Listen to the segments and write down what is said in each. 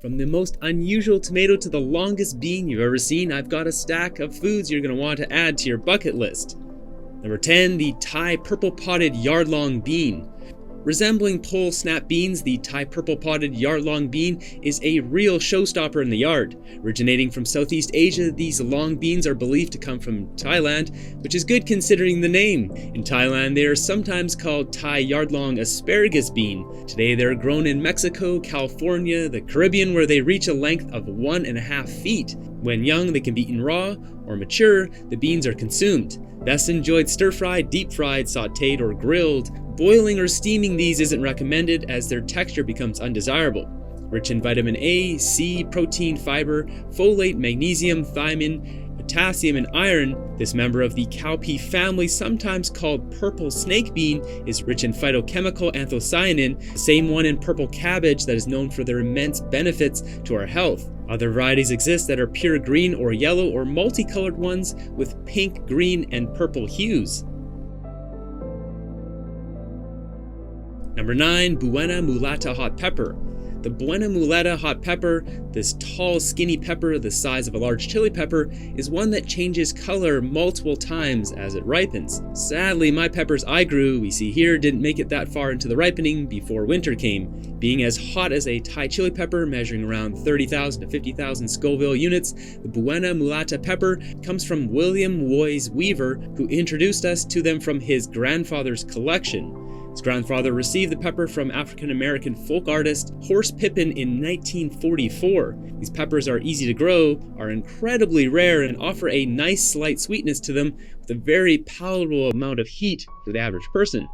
From the most unusual tomato to the longest bean you've ever seen, I've got a stack of foods you're going to want to add to your bucket list. Number 10, the Thai purple potted yardlong bean. Resembling pole snap beans, the Thai purple potted yardlong bean is a real showstopper in the yard. Originating from Southeast Asia, these long beans are believed to come from Thailand, which is good considering the name. In Thailand, they are sometimes called Thai yardlong asparagus bean. Today they are grown in Mexico, California, the Caribbean, where they reach a length of 1.5 feet. When young, they can be eaten raw, or mature, the beans are consumed. Best enjoyed stir-fried, deep-fried, sautéed, or grilled. Boiling or steaming these isn't recommended as their texture becomes undesirable. Rich in vitamin A, C, protein, fiber, folate, magnesium, thiamine, potassium, and iron, this member of the cowpea family, sometimes called purple snake bean, is rich in phytochemical anthocyanin, the same one in purple cabbage that is known for their immense benefits to our health. Other varieties exist that are pure green or yellow or multicolored ones with pink, green, and purple hues. Number 9, Buena Mulata hot pepper. The Buena Mulata hot pepper, this tall, skinny pepper the size of a large chili pepper, is one that changes color multiple times as it ripens. Sadly, my peppers I grew, we see here, didn't make it that far into the ripening before winter came. Being as hot as a Thai chili pepper, measuring around 30,000 to 50,000 Scoville units, the Buena Mulata pepper comes from William Woys Weaver, who introduced us to them from his grandfather's collection. His grandfather received the pepper from African-American folk artist Horace Pippin in 1944. These peppers are easy to grow, are incredibly rare, and offer a nice slight sweetness to them with a very palatable amount of heat for the average person.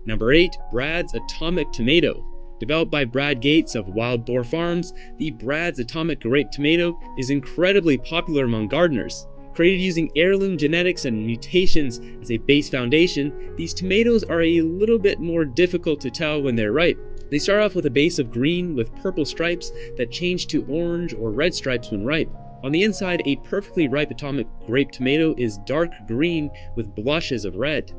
Number 8, Brad's Atomic Tomato. Developed by Brad Gates of Wild Boar Farms, the Brad's Atomic Grape Tomato is incredibly popular among gardeners. Created using heirloom genetics and mutations as a base foundation, these tomatoes are a little bit more difficult to tell when they're ripe. They start off with a base of green with purple stripes that change to orange or red stripes when ripe. On the inside, a perfectly ripe atomic grape tomato is dark green with blushes of red.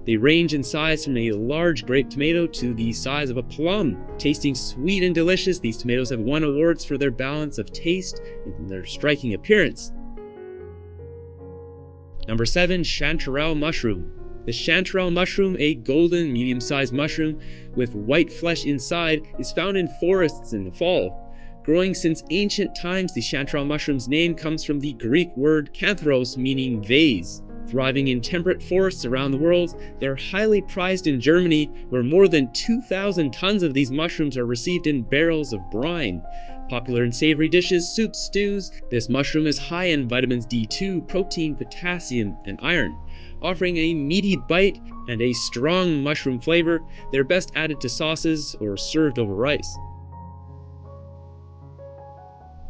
They range in size from a large grape tomato to the size of a plum. Tasting sweet and delicious, these tomatoes have won awards for their balance of taste and their striking appearance. Number 7, Chanterelle mushroom. The chanterelle mushroom, a golden, medium-sized mushroom with white flesh inside, is found in forests in the fall. Growing since ancient times, the chanterelle mushroom's name comes from the Greek word kantharos, meaning vase. Thriving in temperate forests around the world, they are highly prized in Germany, where more than 2,000 tons of these mushrooms are received in barrels of brine. Popular in savory dishes, soups, stews, this mushroom is high in vitamins D2, protein, potassium, and iron. Offering a meaty bite and a strong mushroom flavor, they're best added to sauces or served over rice.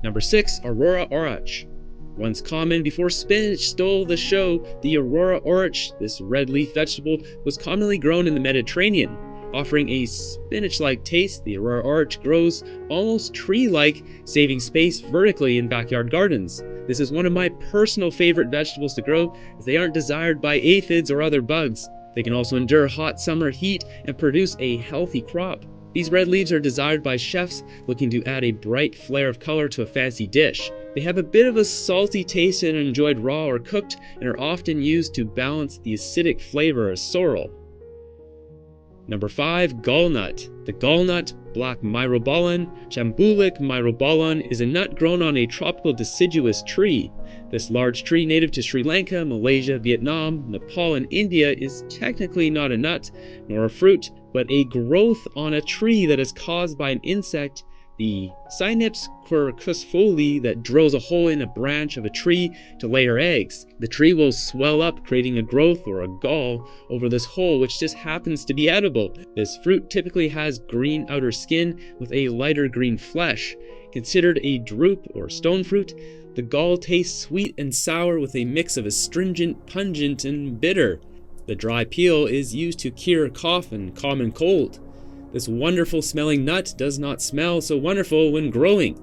Number 6, Aurora orach. Once common before spinach stole the show, the Aurora orach, this red leaf vegetable, was commonly grown in the Mediterranean. Offering a spinach-like taste, the Aurora orach grows almost tree-like, saving space vertically in backyard gardens. This is one of my personal favorite vegetables to grow, as they aren't desired by aphids or other bugs. They can also endure hot summer heat and produce a healthy crop. These red leaves are desired by chefs looking to add a bright flare of color to a fancy dish. They have a bit of a salty taste and are enjoyed raw or cooked, and are often used to balance the acidic flavor of sorrel. Number 5, Galnut. The Galnut, black myrobalan, chambulic myrobalan, is a nut grown on a tropical deciduous tree. This large tree, native to Sri Lanka, Malaysia, Vietnam, Nepal, and India, is technically not a nut, nor a fruit, but a growth on a tree that is caused by an insect, the Cynips quercusfoli, that drills a hole in a branch of a tree to lay her eggs. The tree will swell up, creating a growth or a gall over this hole, which just happens to be edible. This fruit typically has green outer skin with a lighter green flesh. Considered a drupe or stone fruit, the gall tastes sweet and sour with a mix of astringent, pungent, and bitter. The dry peel is used to cure cough and common cold. This wonderful smelling nut does not smell so wonderful when growing.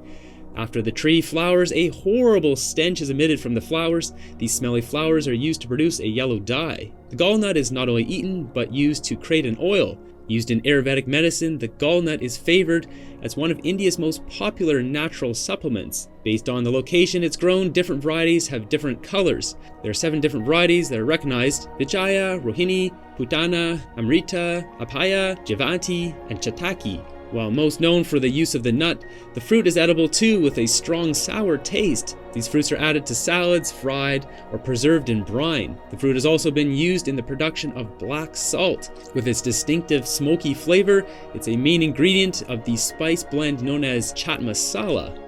After the tree flowers, a horrible stench is emitted from the flowers. These smelly flowers are used to produce a yellow dye. The gallnut is not only eaten, but used to create an oil. Used in Ayurvedic medicine, the galnut is favored as one of India's most popular natural supplements. Based on the location it's grown, different varieties have different colors. There are 7 different varieties that are recognized: Vijaya, Rohini, Putana, Amrita, Apaya, Javanti, and Chataki. While most known for the use of the nut, the fruit is edible too with a strong sour taste. These fruits are added to salads, fried, or preserved in brine. The fruit has also been used in the production of black salt. With its distinctive smoky flavor, it's a main ingredient of the spice blend known as chaat masala.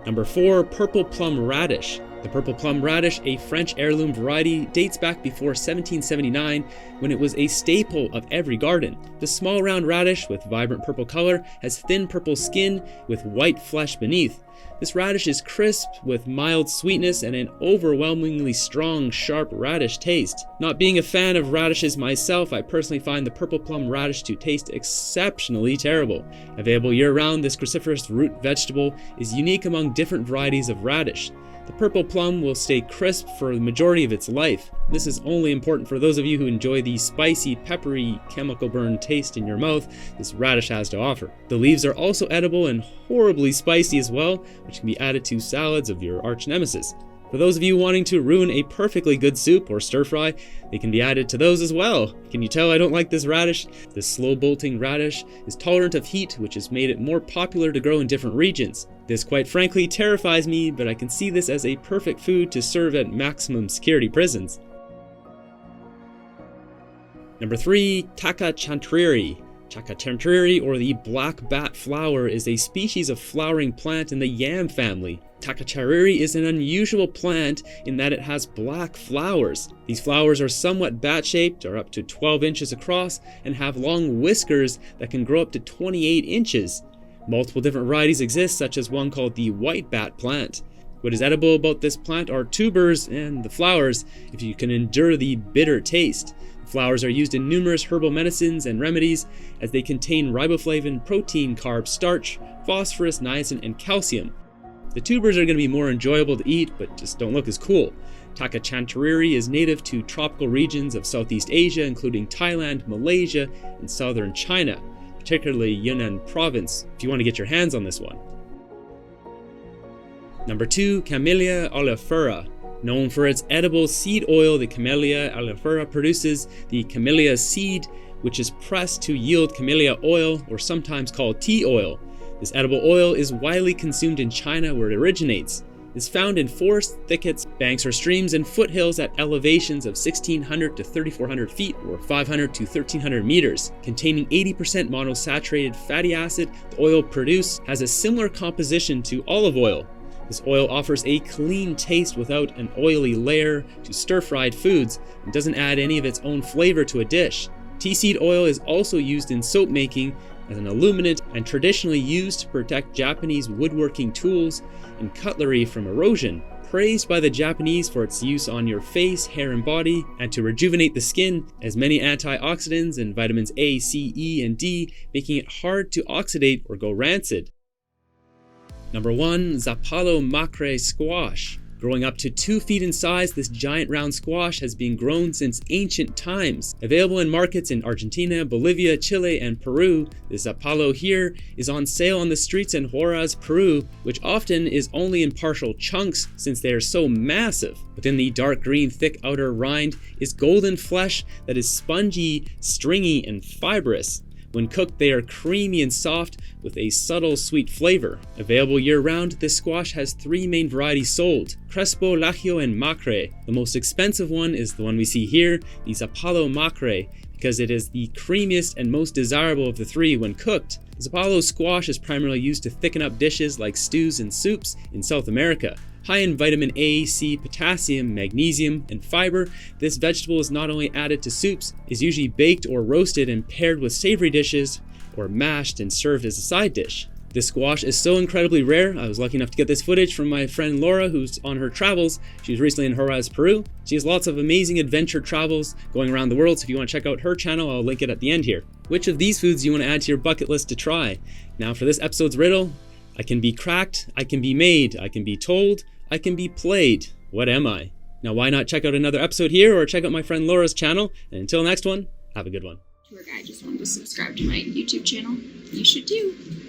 Number 4, purple plum radish. The purple plum radish, a French heirloom variety, dates back before 1779 when it was a staple of every garden. The small round radish with vibrant purple color has thin purple skin with white flesh beneath. This radish is crisp with mild sweetness and an overwhelmingly strong, sharp radish taste. Not being a fan of radishes myself, I personally find the purple plum radish to taste exceptionally terrible. Available year-round, this cruciferous root vegetable is unique among different varieties of radish. The purple plum will stay crisp for the majority of its life. This is only important for those of you who enjoy the spicy, peppery, chemical burn taste in your mouth this radish has to offer. The leaves are also edible and horribly spicy as well, which can be added to salads of your arch nemesis. For those of you wanting to ruin a perfectly good soup or stir fry, they can be added to those as well. Can you tell I don't like this radish? This slow bolting radish is tolerant of heat, which has made it more popular to grow in different regions. This quite frankly terrifies me, but I can see this as a perfect food to serve at maximum security prisons. Number 3, Tacca chantrieri. Tacca chantrieri, or the black bat flower, is a species of flowering plant in the yam family. Tacca chantrieri is an unusual plant in that it has black flowers. These flowers are somewhat bat-shaped, or up to 12 inches across, and have long whiskers that can grow up to 28 inches. Multiple different varieties exist, such as one called the white bat plant. What is edible about this plant are tubers and the flowers, if you can endure the bitter taste. The flowers are used in numerous herbal medicines and remedies as they contain riboflavin, protein, carb, starch, phosphorus, niacin, and calcium. The tubers are going to be more enjoyable to eat, but just don't look as cool. Tacca chantrieri is native to tropical regions of Southeast Asia, including Thailand, Malaysia, and southern China, particularly Yunnan province, if you want to get your hands on this one. Number 2, Camellia oleifera. Known for its edible seed oil, the Camellia oleifera produces the camellia seed, which is pressed to yield camellia oil, or sometimes called tea oil. This edible oil is widely consumed in China, where it originates. It's found in forests, thickets, banks or streams, and foothills at elevations of 1,600 to 3,400 feet, or 500 to 1,300 meters. Containing 80% monosaturated fatty acid, the oil produced has a similar composition to olive oil. This oil offers a clean taste without an oily layer to stir-fried foods and doesn't add any of its own flavor to a dish. Tea seed oil is also used in soap making as an illuminant and traditionally used to protect Japanese woodworking tools and cutlery from erosion. Praised by the Japanese for its use on your face, hair, and body, and to rejuvenate the skin, as many antioxidants and vitamins A, C, E, and D, making it hard to oxidate or go rancid. Number 1, Zapallo macre squash. Growing up to 2 feet in size, this giant round squash has been grown since ancient times. Available in markets in Argentina, Bolivia, Chile, and Peru, the Zapallo here is on sale on the streets in Huaraz, Peru, which often is only in partial chunks since they are so massive. Within the dark green, thick outer rind is golden flesh that is spongy, stringy, and fibrous. When cooked, they are creamy and soft with a subtle sweet flavor. Available year-round, this squash has 3 main varieties sold: Crespo, Lagio, and Macre. The most expensive one is the one we see here, the Zapallo Macre, because it is the creamiest and most desirable of the 3 when cooked. Zapallo squash is primarily used to thicken up dishes like stews and soups in South America. High in vitamin A, C, potassium, magnesium, and fiber, this vegetable is not only added to soups, is usually baked or roasted and paired with savory dishes, or mashed and served as a side dish. This squash is so incredibly rare. I was lucky enough to get this footage from my friend Laura, who's on her travels. She was recently in Huaraz, Peru. She has lots of amazing adventure travels going around the world, so if you want to check out her channel, I'll link it at the end here. Which of these foods do you want to add to your bucket list to try? Now for this episode's riddle: I can be cracked, I can be made, I can be told, I can be played. What am I? Now why not check out another episode here or check out my friend Laura's channel, and until next one, Have a good one. Tour guide just wanted to subscribe to my YouTube channel. You should too.